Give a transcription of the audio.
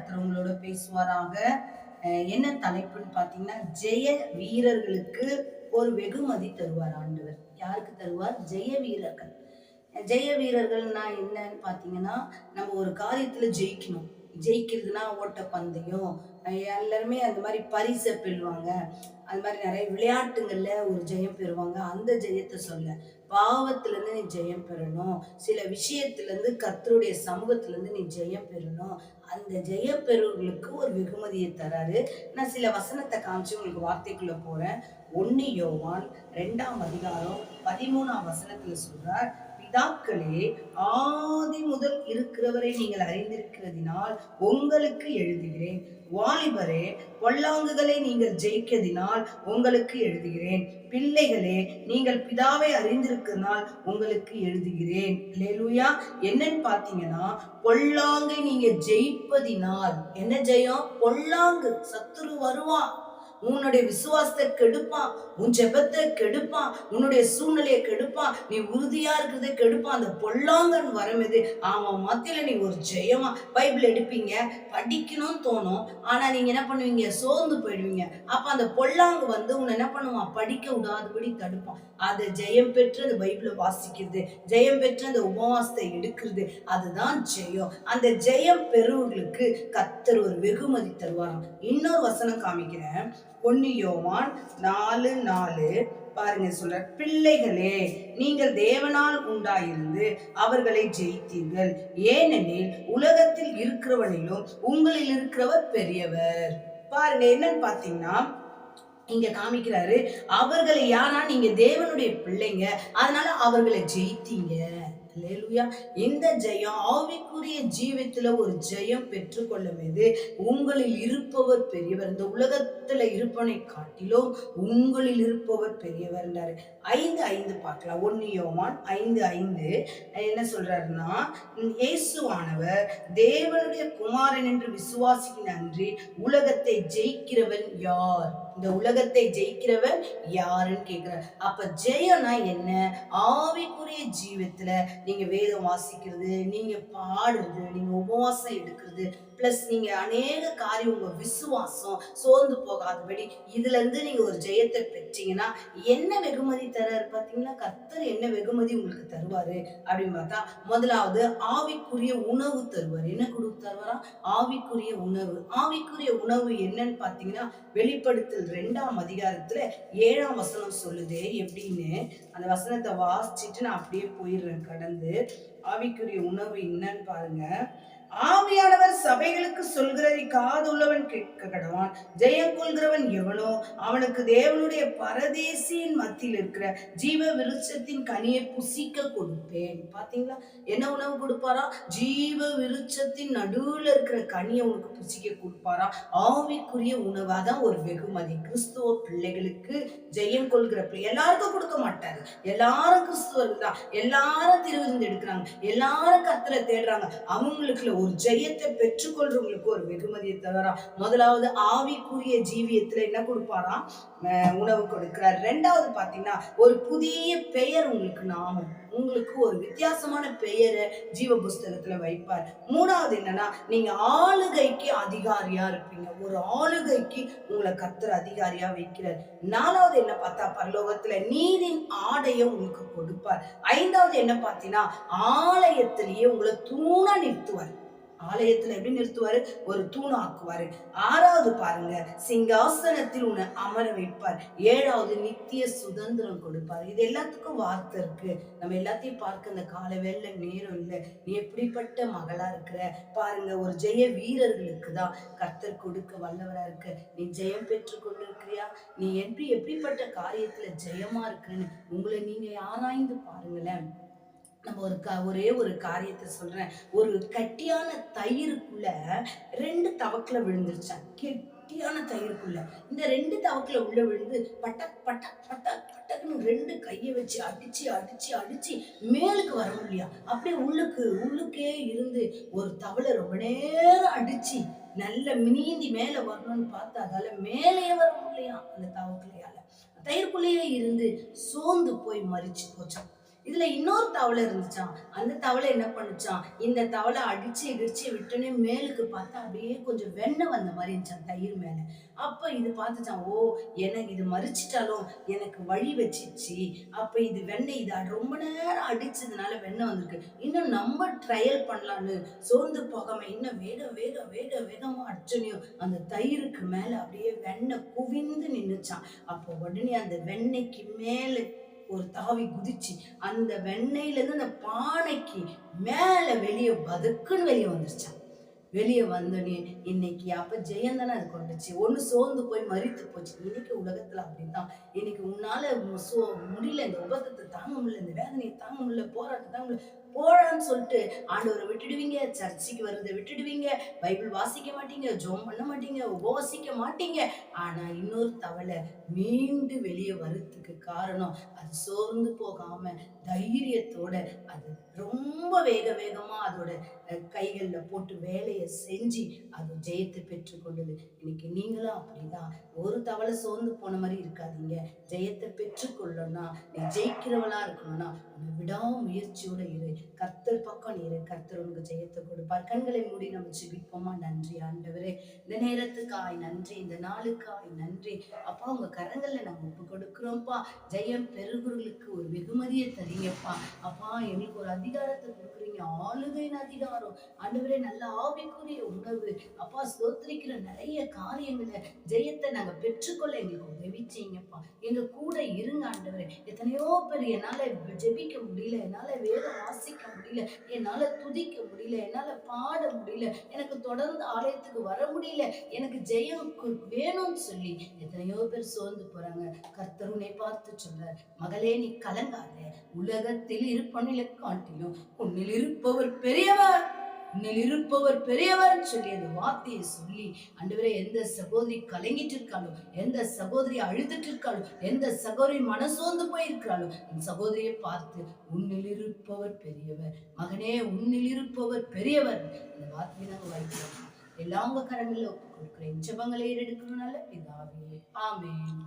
கர்த்தர் உங்களோட பேசுவாராக. என்ன தலைப்புன்னு பார்த்தீங்கன்னா, ஜெய வீரர்களுக்கு ஒரு வெகுமதி தருவார் ஆண்டவர். யாருக்கு தருவார்? ஜெய வீரர்கள். ஜெய வீரர்கள்னா என்னன்னு பார்த்தீங்கன்னா, நம்ம ஒரு காரியத்துல ஜெயிக்கணும். ஜெயிக்கிறதுனா ஓட்டப்பந்தயம், எல்லாருமே அந்த மாதிரி பரிசை பெறுவாங்க. அது மாதிரி நிறைய விளையாட்டுங்கள்ல ஒரு ஜெயம் பெறுவாங்க. அந்த ஜெயத்தை சொல்ல, பாவத்துல இருந்து நீ ஜெயம் பெறணும், சில விஷயத்துல இருந்து கர்த்தருடைய சமூகத்துல இருந்து நீ ஜெயம் பெறணும். அந்த ஜெயம் பெறுவர்களுக்கு ஒரு வெகுமதியை தராரு. நான் சில வசனத்தை காமிச்சு உங்களுக்கு வார்த்தைக்குள்ள போறேன். 1 யோவான் 2ஆம் அதிகாரம் 13ஆம் வசனத்துல சொல்றார், பிதாக்களே, ஆதி முதல் இருக்கிறவரை நீங்கள் அறிந்திருக்கிறதினால் உங்களுக்கு எழுதுகிறேன். வாலிபரே, பொல்லாங்குகளை நீங்கள் ஜெயிக்கிறதினால் உங்களுக்கு எழுதுகிறேன். பிள்ளைகளே, நீங்கள் பிதாவை அறிந்திருக்கிறதுனால் உங்களுக்கு எழுதுகிறேன். அல்லேலூயா. என்னன்னு பாத்தீங்கன்னா, பொல்லாங்கை நீங்க ஜெயிப்பதினால் என்ன ஜெயம்? பொல்லாங்கு சத்துரு வருவான், உன்னுடைய விசுவாசத்தை கெடுப்பான், உன் ஜெபத்தை கெடுப்பான், உன்னுடைய சூழ்நிலையை கெடுப்பான், நீ உறுதியா இருக்கிறத கெடுப்பான். அந்த பொல்லாங்கன் வரமெது அவன் மத்தியில நீ ஒரு ஜெயமா பைபிள் எடுப்பீங்க, படிக்கணும்னு தோணும். ஆனா நீங்க என்ன பண்ணுவீங்க? சோர்ந்து போயிடுவீங்க. அப்ப அந்த பொல்லாங்கு வந்து உன்னை என்ன பண்ணுவான்? படிக்க விடாதபடி தடுப்பான். அதை ஜெயம் பெற்று அந்த பைபிளை வாசிக்கிறது, ஜெயம் பெற்று அந்த உபவாசத்தை எடுக்கிறது, அதுதான் ஜெயம். அந்த ஜெயம் பெறுவர்களுக்கு கர்த்தர் ஒரு வெகுமதி தருவாராம். இன்னொரு வசனம் காமிக்கிறேன். 1 யோவான் 4:4 பாருங்க, சொல்ற, பிள்ளைகளே, நீங்கள் தேவனால் உண்டாயிருந்து அவர்களை ஜெயித்தீர்கள், ஏனெனில் உலகத்தில் இருக்கிறவனிலும் உங்களில் இருக்கிறவர் பெரியவர். பாருங்க, என்னன்னு பாத்தீங்கன்னா இங்க காமிக்கிறாரு, அவர்களை யாரா? நீங்க தேவனுடைய பிள்ளைங்க, அதனால அவர்களை ஜெயித்தீங்க. அல்லேலூயா. இந்த ஜெயம் ஆவிக்குரிய ஜீவித்துல ஒரு ஜெயம் பெற்றுக்கொள்ளும் போது உங்களில் இருப்பவர் பெரியவர். இந்த உலகத்துல இருப்பவனை காட்டிலும் உங்களில் இருப்பவர் பெரியவர். 5:5 பார்க்கலாம். 1 யோவான் 5:5 என்ன சொல்றாருன்னா, இயேசுவானவர் தேவனுடைய குமாரன் என்று விசுவாசிக்கின் அன்றி உலகத்தை ஜெயிக்கிறவன் யார்? இந்த உலகத்தை ஜெயிக்கிறவன் யாருன்னு கேட்கிறார். அப்ப ஜெயம்னா என்ன? ஆவிக்குரிய ஜீவத்துல நீங்க வேதம் வாசிக்கிறது, நீங்க பாடுறது, நீங்க உபவாசம் எடுக்கிறது, பிளஸ் நீங்க அநேக காரியம், உங்க விசுவாசம் சோர்ந்து போகாதபடி இதுல இருந்து நீங்க ஒரு ஜெயத்தை பெற்றீங்கன்னா என்ன வெகுமதி தராரு பாத்தீங்களா? கர்த்தர் என்ன வெகுமதி உங்களுக்கு தருவாரு அப்படின்னு பார்த்தா, முதலாவது ஆவிக்குரிய உணவு தருவார். என்ன கொடுத்து தருவாரா? ஆவிக்குரிய உணவு. ஆவிக்குரிய உணவு என்னன்னு பாத்தீங்கன்னா, வெளிப்படுத்தல் 2ஆம் அதிகாரத்துல 7ஆம் வசனம் சொல்லுது. எப்படின்னு அந்த வசனத்தை வாசிச்சுட்டு நான் அப்படியே போயிடுறேன் கடந்து. ஆவிக்குரிய உணவு என்னன்னு பாருங்க. ஆவியானவர் சபைகளுக்கு சொல்கிறதை காதுள்ளவன் கேட்க கடவான். ஜெயம் கொள்கிறவன் எவனோ அவனுக்கு தேவனுடைய பரதேசியின் மத்தியில் இருக்கிற ஜீவ விருட்சத்தின் கனியை புசிக்க கொடுப்பேன். பாத்தீங்களா? என்ன உணவு கொடுப்பாரா? ஜீவ விருட்சத்தின் நடுவுல இருக்கிற கனியை உனக்கு புசிக்க கொடுப்பாரா? ஆவிக்குரிய உணவாதான் ஒரு வெகுமதி. கிறிஸ்துவ பிள்ளைகளுக்கு ஜெயம் கொள்கிற பிள்ளை எல்லாருக்கும் கொடுக்க மாட்டாரு. எல்லாரும் கிறிஸ்துவர்கள் தான், எல்லாரும் திருவிருந்து எடுக்கிறாங்க, எல்லாரும் கர்த்தரை தேடுறாங்க. அவங்களுக்கு ஒரு ஜெயத்தை பெற்றுக்கொள்றவங்களுக்கு ஒரு வெகுமதியை தராரா. முதலாவது ஆவிக்குரிய ஜீவியத்துல என்ன கொடுப்பாராம்? உணவு கொடுக்கிறார். 2வது பாத்தீங்கன்னா, ஒரு புதிய பெயர் உங்களுக்கு, நாமம், உங்களுக்கு ஒரு வித்தியாசமான பெயரை ஜீவ புஸ்தகத்துல வைப்பார். 3வது என்னன்னா, நீங்க ஆளுகைக்கு அதிகாரியா இருப்பீங்க. ஒரு ஆளுகைக்கு உங்களை கர்த்தர் அதிகாரியா வைக்கிறார். 4வது என்ன பார்த்தா, பரலோகத்துல நீரின் ஆடையை உங்களுக்கு கொடுப்பார். 5வது என்ன பார்த்தீங்கன்னா, ஆலயத்திலேயே உங்களை தூணா நிறுத்துவார். ஆலயத்துல எப்படி நிறுத்துவாரு? ஒரு தூண் ஆக்குவாரு. 6வது பாருங்க, சிங்காசனத்தில் உன்னை அமர வைப்பார். 7வது நித்திய சுதந்திரம் கொடுப்பார். இது எல்லாத்துக்கும் வார்த்தை இருக்கு. நம்ம எல்லாத்தையும் பார்க்க இந்த கால வேலை நேரம் இல்லை. நீ எப்படிப்பட்ட மகளா இருக்கிற பாருங்க. ஒரு ஜெய வீரர்களுக்கு தான் கர்த்தர் கொடுக்க வல்லவரா இருக்கு. நீ ஜெயம் பெற்று கொண்டு இருக்கிறியா? நீ எப்படிப்பட்ட காரியத்துல ஜெயமா இருக்குன்னு உங்களை நீங்க ஆராய்ந்து பாருங்களேன். நம்ம ஒரே ஒரு காரியத்தை சொல்றேன். ஒரு கட்டியான தயிருக்குள்ள 2 தவக்கல விழுந்துருச்சான். கெட்டியான தயிருக்குள்ள இந்த 2 தவக்கல உள்ள விழுந்து பட்டக் பட்டக் பட்டக் பட்டக்குன்னு 2 கையை வச்சு அடிச்சு அடிச்சு அடிச்சு மேலுக்கு வர முடியா. அப்படியே உள்ளுக்கே இருந்து ஒரு தவளை ரொம்ப நேரம் அடிச்சு நல்ல நீந்தி மேல வரணும்னு பார்த்தா அதால மேலேயே வர முடியலையா. அந்த தவக்கலையால தயிருக்குள்ளேயே இருந்து சோர்ந்து போய் மரிச்சு போச்சான். இதுல இன்னொரு தவளை இருந்துச்சாம். அந்த தவளை என்ன பண்ணுச்சாம், இந்த தவளை அடிச்சு இடிச்சு விட்டோனே மேலுக்கு பார்த்தா அப்படியே கொஞ்சம் வெண்ணெய் வந்த மாதிரி இருந்துச்சாம் தயிர் மேல. அப்ப இது பார்த்துச்சாம், ஓ எனக்கு இது மறிச்சிட்டாலும் எனக்கு வழி வச்சிருச்சு. அப்ப இது வெண்ணெய் இதை ரொம்ப நேரம் அடிச்சதுனால வெண்ணெய் வந்திருக்கு. இன்னும் நம்ம ட்ரையல் பண்ணலான்னு சோர்ந்து போகாம இன்னும் வேகமா அடிச்சனையும் அந்த தயிருக்கு மேல அப்படியே வெண்ணெய் குவிந்து நின்னுச்சாம். அப்போ உடனே அந்த வெண்ணெய்க்கு மேல ஒரு தாவி குதிச்சு அந்த வெண்ணெயில இருந்து அந்த பானைக்கு மேல வெளியே பதுக்குன்னு வெளியே வந்துருச்சான். வெளியே வந்தோடனே இன்னைக்கு அப்ப ஜெயம் தானே அது கொண்டுச்சு. ஒண்ணு சோர்ந்து போய் மறித்து போச்சு. இன்னைக்கு உலகத்துல அப்படித்தான். இன்னைக்கு உன்னால முடியல, இந்த உபதத்தை தாங்க முடியல, இந்த வேதனையை தாங்க முடியல, போராட்டம் தாங்க முடியல, போடான்னு சொல்லிட்டு ஆண்டவரை விட்டுடுவீங்க, சர்ச்சைக்கு வர்றதை விட்டுடுவீங்க, பைபிள் வாசிக்க மாட்டீங்க, ஜோம் பண்ண மாட்டீங்க, உபவாசிக்க மாட்டீங்க. ஆனா இன்னொரு தவளை மீண்டு வெளியே வர்றதுக்கு காரணம் அது சோர்ந்து போகாம தைரியத்தோட அது ரொம்ப வேகமா அதோட கைகள்ல போட்டு வேலையை செஞ்சு அது ஜெயத்தை பெற்றுக்கொண்டது. இன்னைக்கு நீங்களும் அப்படிதான். ஒரு தவளை சோர்ந்து போன மாதிரி இருக்காதீங்க. ஜெயத்தை பெற்றுக்கொள்ளணும்னா, நீ ஜெயிக்கிறவளா இருக்கணும்னா விடாமுயற்சியோட இரு. கர்த்தர் பக்கம் இரு. கர்த்தர் உனக்கு ஜெயத்தை கொடுப்பார். கண்களை மூடி நம்ம ஜெபிப்போமா. நன்றி ஆண்டவரே, இந்த நேரத்துக்காய் நன்றி, இந்த நாளுக்காய் நன்றி அப்பா. உங்க கரங்கள்ல நம்ம ஒப்பு கொடுக்கிறோம்ப்பா. ஜெயம் பெறுகிறவர்களுக்கு ஒரு வெகுமதியை தரீங்கப்பா. அப்பா எங்களுக்கு ஒரு அதிகாரத்தை கொடுக்குறீங்க, ஆளுகையின் அதிகாரம் ஆண்டவரே. நல்ல ஆவிக்குரிய உணர்வு அப்பா. ஸ்தோத்திரிக்கிற நிறைய காரியங்களை ஜெயத்தை நாங்க பெற்றுக்கொள்ள எங்களுக்கு உதவி செய்யுங்கப்பா. எங்க கூட இருங்க ஆண்டவரே. எத்தனையோ பேர் என்னால ஜெபிக்க முடியல, என்னால வேதம் வாசிக்க முடியல, என்னால துதிக்க முடியல, என்னால பாட முடியல, எனக்கு தொடர்ந்து ஆலயத்துக்கு வர முடியல, எனக்கு ஜெயம் வேணும்னு சொல்லி எத்தனையோ பேர் சோர்ந்து போறாங்க. கர்த்தர் உன்னை பார்த்து சொல்றார், மகளே நீ கலங்காத. உலகத்தில் இருப்பவர்களை காட்டிலும் உன்னில் இருப்பவர் பெரியவர், உன்னில் இருப்பவர் பெரியவர் சொல்லி அந்த வார்த்தையை சொல்லி ஆண்டவரே, எந்த சகோதரி கலங்கிட்டு இருக்காளோ, எந்த சகோதரி அழுதுட்டு இருக்காளோ, எந்த சகோதரி மனசோர்ந்து போயிருக்கிறாளோ, அந்த சகோதரியை பார்த்து உன்னில் இருப்பவர் பெரியவர், மகனே உன்னில் இருப்பவர் பெரியவர், இந்த வார்த்தையை நாங்கள் வைக்கிறோம். எல்லா உங்க கரங்களில் ஒப்புக் கொடுக்கிறேன். ஜெபங்களை எடுக்கணும்னால பிதாவே, ஆமென்.